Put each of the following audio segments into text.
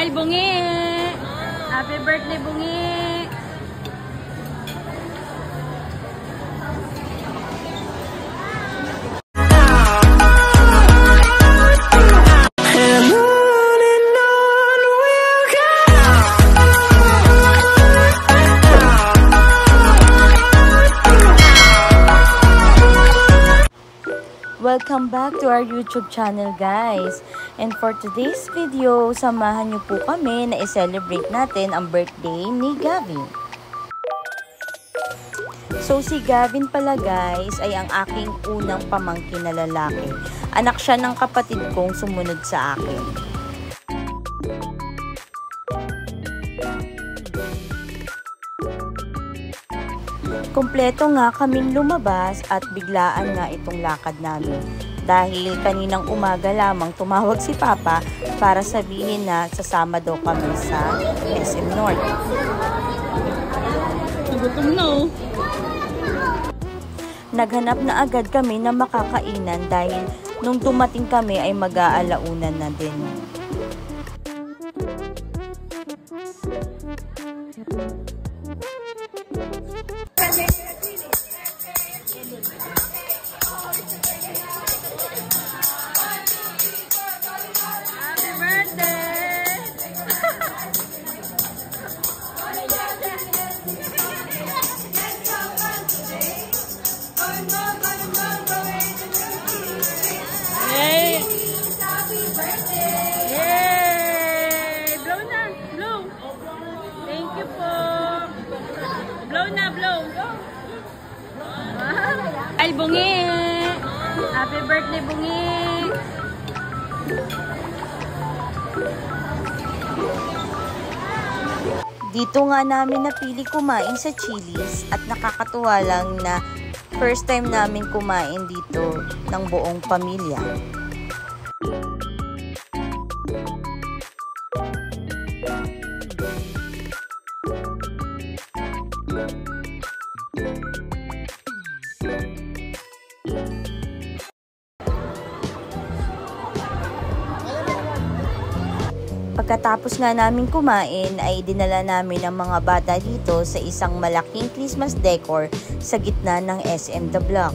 Smile, Bungi! Happy birthday, Bungi! Welcome back to our YouTube channel, guys. And for today's video, samahan niyo po kami na i-celebrate natin ang birthday ni Gavin. So si Gavin pala, guys, ay ang aking unang pamangkin na lalaki. Anak siya ng kapatid kong sumunod sa akin. Kompleto nga kaming lumabas at biglaan nga itong lakad namin. Dahil kaninang umaga lamang tumawag si Papa para sabihin na sasama daw kami sa SM North. Nagutom na oh. Naghanap na agad kami na makakainan dahil nung dumating kami ay mag-aalaunan na din. Ay, Bungi! Happy birthday, Bungi! Dito nga namin napili kumain sa Chili's at nakakatuwa lang na first time namin kumain dito ng buong pamilya. Pagkatapos nga namin kumain ay dinala namin ang mga bata dito sa isang malaking Christmas decor sa gitna ng SM The Block.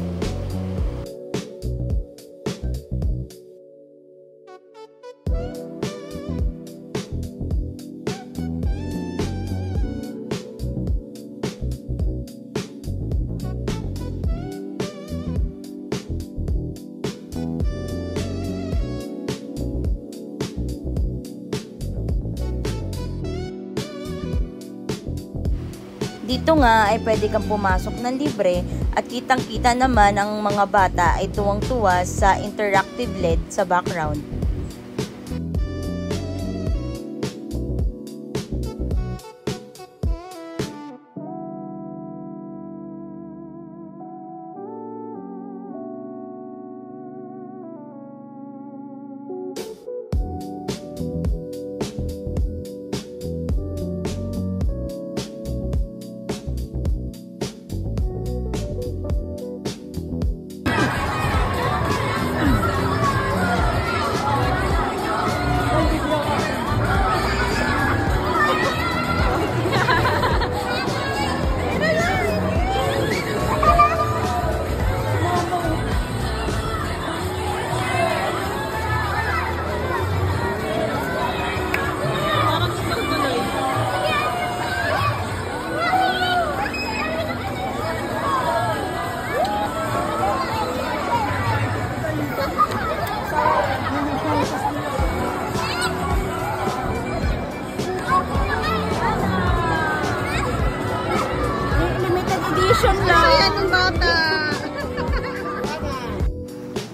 Dito nga ay pwede kang pumasok ng libre at kitang-kita naman ang mga bata ay tuwang-tuwa sa interactive LED sa background.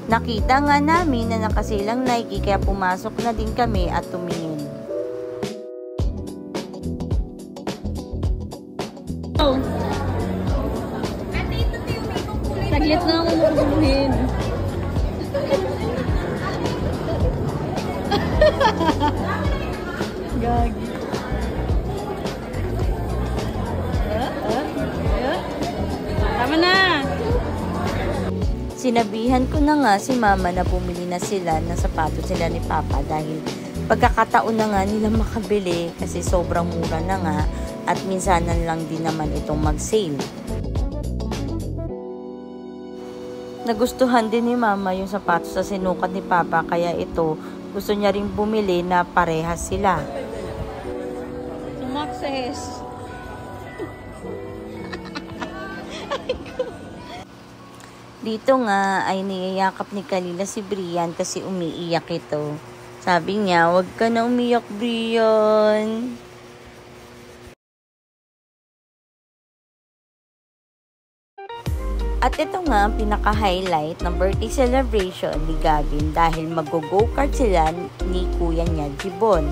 Nakita nga namin na nakasilang Nike kaya pumasok na din kami at tumingin. Oh. Saglit na ako maguguluhin. Gagi. Tama na! Sinabihan ko na nga si Mama na bumili na sila ng sapatos nila ni Papa dahil Pagkakataon na nga nila makabili kasi sobrang mura na nga at minsanan lang din naman itong mag-sale. Nagustuhan din ni Mama yung sapatos sa sinukat ni Papa kaya ito gusto niya ring bumili na parehas sila. Sumakses. Dito nga ay niyayakap ni Kalila si Brian kasi umiiyak ito. Sabi niya, "Wag ka na umiyak, Brian." At ito nga ang pinaka-highlight ng birthday celebration ni Gavin dahil mag-go-kart sila ni kuya niya, Jibon.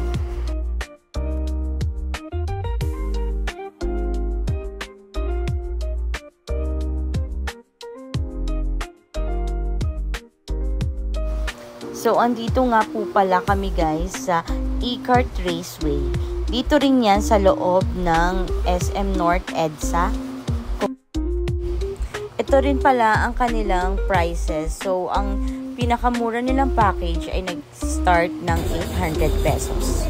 So, andito nga po pala kami guys sa E-Kart Raceway. Dito rin yan sa loob ng SM North EDSA. Ito rin pala ang kanilang prices. So, ang pinakamura nilang package ay nag-start ng 800 pesos.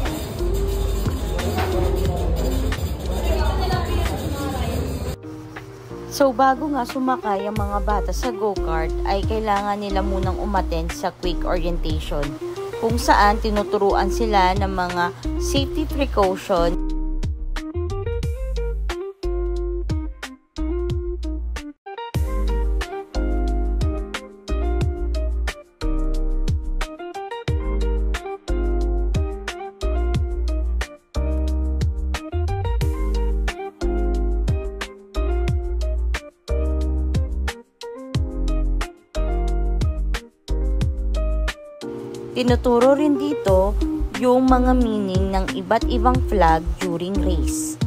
So, bago nga sumakay ang mga bata sa go-kart, ay kailangan nila munang umattend sa quick orientation, kung saan tinuturuan sila ng mga safety precaution. Tinuturo rin dito yung mga meaning ng iba't ibang flag during race.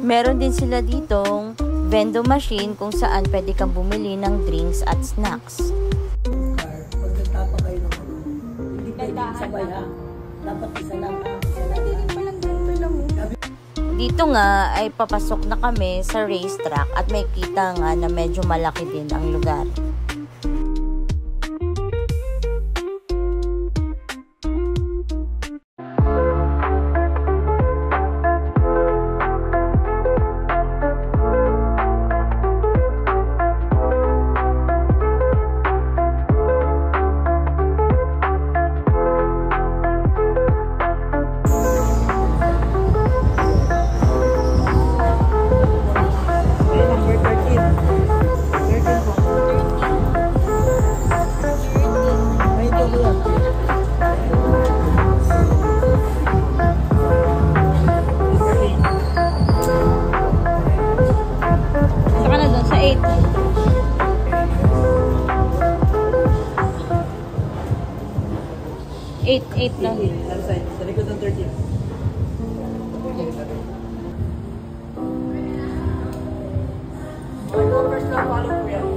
Meron din sila ditong vending machine kung saan pwede kang bumili ng drinks at snacks. Pagkatapa kayo ng hindi kayo sabay ha. Dapat isa lang ha. Dito nga ay papasok na kami sa racetrack at may kita nga na medyo malaki din ang lugar. Saka na doon sa 8. 8 lang. Sa likod ng 13. First lang, follow ko yan.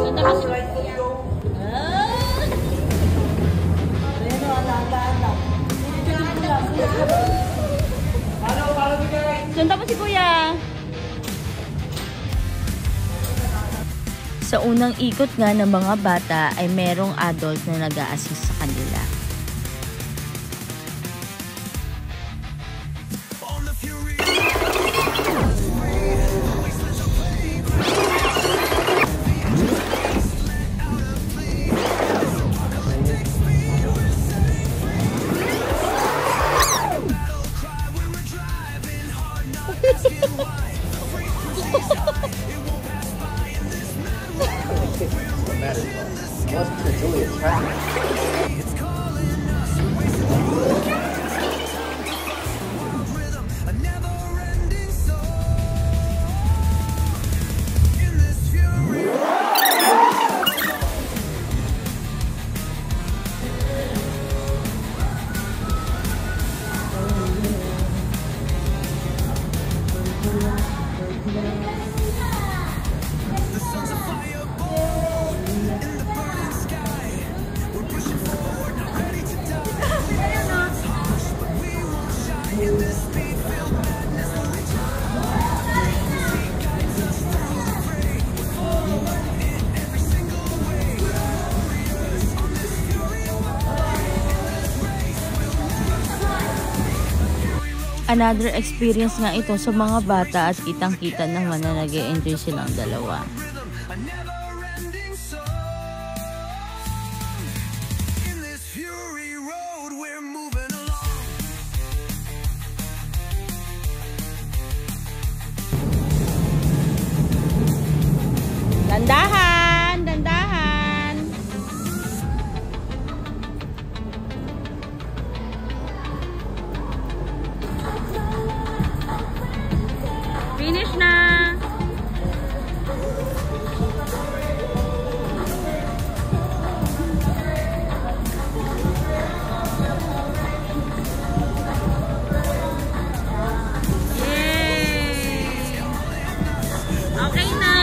Santa Mas. Santa pa si Kuya. Sa unang ikot nga ng mga bata ay merong adult na nag-a-assist sa kanila. Another experience nga ito sa mga bata at kitang-kita naman na nag-e-enjoy silang dalawa. Dandahan! Dandahan! Finish na! Yay! Okay na!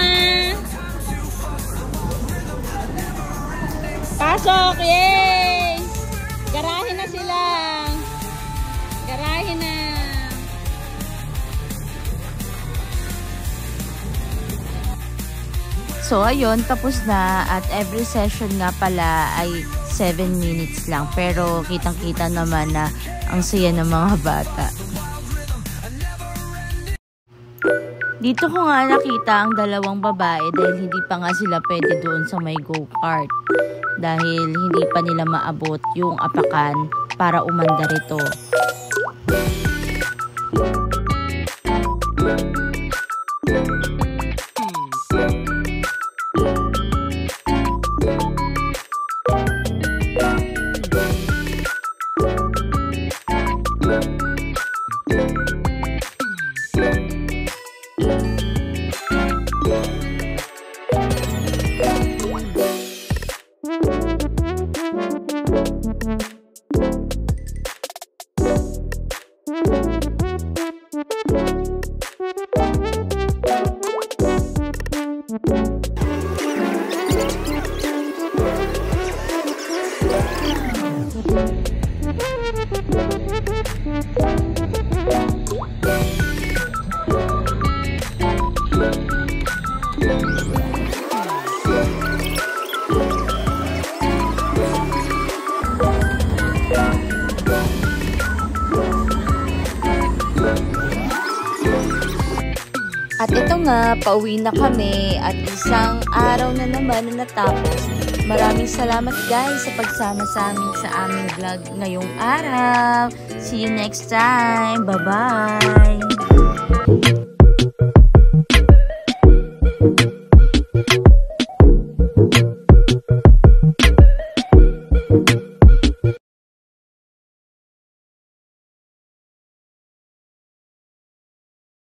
Pasok! Yay! Garahe na sila! Garahe na! So ayun, tapos na at every session nga pala ay 7 minutes lang. Pero kitang-kita naman na ang saya ng mga bata. Dito ko nga nakita ang dalawang babae dahil hindi pa nga sila pwede doon sa may go-kart. Dahil hindi pa nila maabot yung apakan para umanda rito. At ito nga, pauwi na kami at isang araw na naman na natapos. Maraming salamat guys sa pagsama sa amin sa aming vlog ngayong araw. See you next time. Bye-bye!